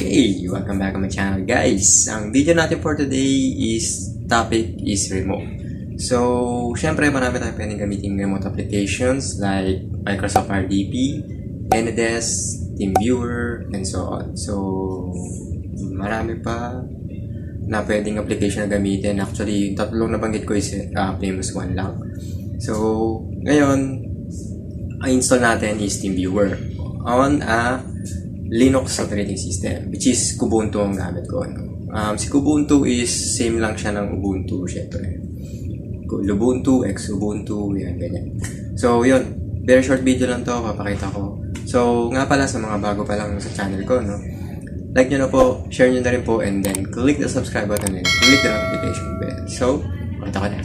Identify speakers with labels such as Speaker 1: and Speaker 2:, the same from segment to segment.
Speaker 1: Okay, welcome back on my channel guys. Ang video natin for today topic is remote. So, syempre marami tayong pwedeng gamitin remote applications like Microsoft RDP, Anydesk, Teamviewer, and so on. So, marami pa na pwedeng application na gamitin. Actually, yung tatlong nabanggit ko is famous one lang. So, ngayon, ang install natin is Teamviewer on a Linux operating system, which is Ubuntu ang gamit ko. Si Ubuntu is same lang siya ng Ubuntu, syempre. Lubuntu, ex-Ubuntu, yan, ganyan. So, yun. Very short video lang to, papakita ko. So, nga pala sa mga bago pa lang sa channel ko, no? Like nyo na po, share nyo na rin po, and then click the subscribe button and click the notification bell. So, pakita ko na.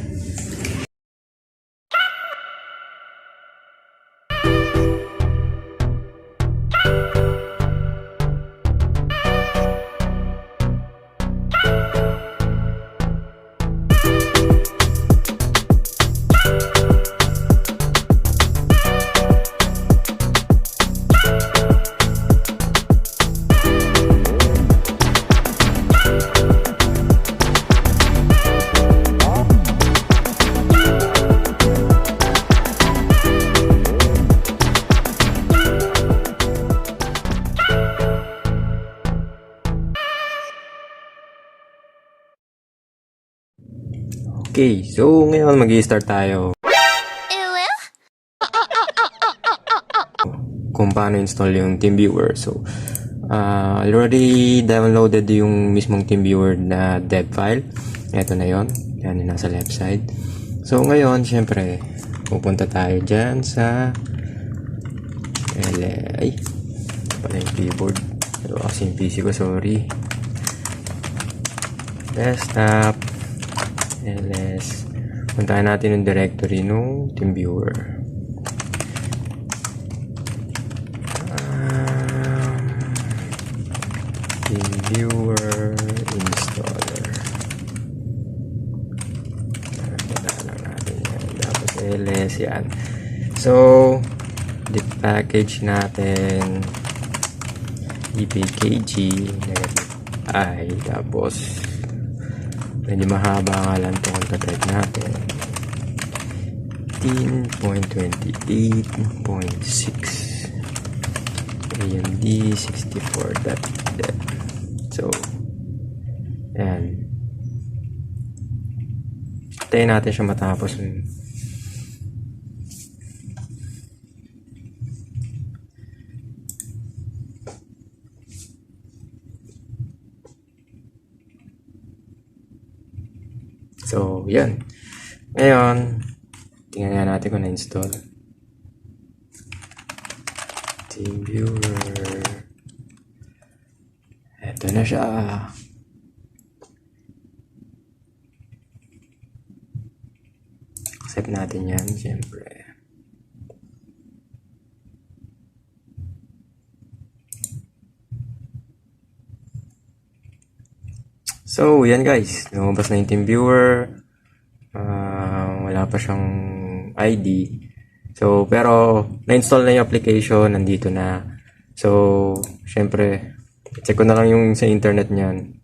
Speaker 1: Okay, so ngayon mag-i-start tayo kung paano install yung Teamviewer. So, already downloaded yung mismong Teamviewer na dev file. Ito na yon, yan yung nasa left side. So, ngayon, syempre, pupunta tayo dyan sa ay, pala yung keyboard. Ito kasi yung PC ko, sorry. Desktop, ls, puntahan natin yung directory ng Teamviewer. Teamviewer installer. Puntahan lang natin yan. Tapos ls, yan. So, the package natin epkg -i, tapos medyo mahaba nga lang ito kung tatype natin 10.28.6 AMD 64.dev. So, ayan, tayo natin siya matapos. So, yan. Ngayon, tingnan nga natin kung na-install. Teamviewer. Ito na siya. Accept natin yan, siyempre. So, yan guys. Lumabas na yung Teamviewer. Wala pa siyang ID. So, pero, na-install na yung application. Nandito na. So, syempre, check ko na lang yung sa internet niyan.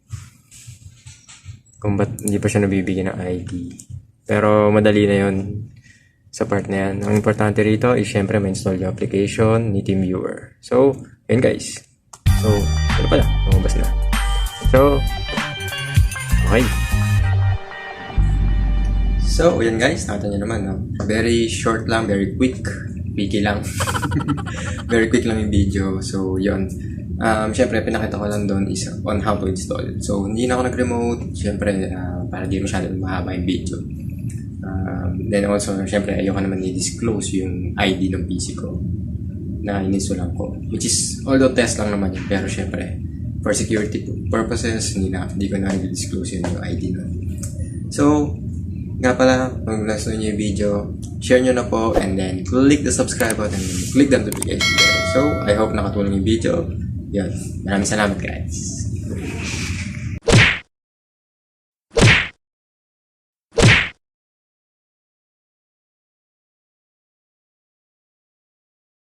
Speaker 1: Kung ba't hindi pa siya nabibigyan ng ID. Pero, madali na yun sa part na yan. Ang importante rito is syempre ma-install yung application ni Teamviewer. So, yan guys. So, ano pala? Lumabas na. So, okay. So, yan guys, nakita nyo naman, no? Very short lang, very quick. Wiki lang. Very quick lang yung video. So, yun. Siyempre, pinakita ko lang doon is on how to install. So, hindi na ako nag-remote. Siyempre, para di masyadong mahaba yung video. Then also, siyempre, ayoko naman i-disclose yung ID ng PC ko na in-installan ko. Which is, although test lang naman yun. Pero siyempre, for security purposes, hindi ko na i-disclose yun yung ID nun. So, nga pala, kung gusto nyo yung video, share nyo na po, and then click the subscribe button and click the notification bell. So, I hope nakatulong yung video. Yan. Maraming salamat guys.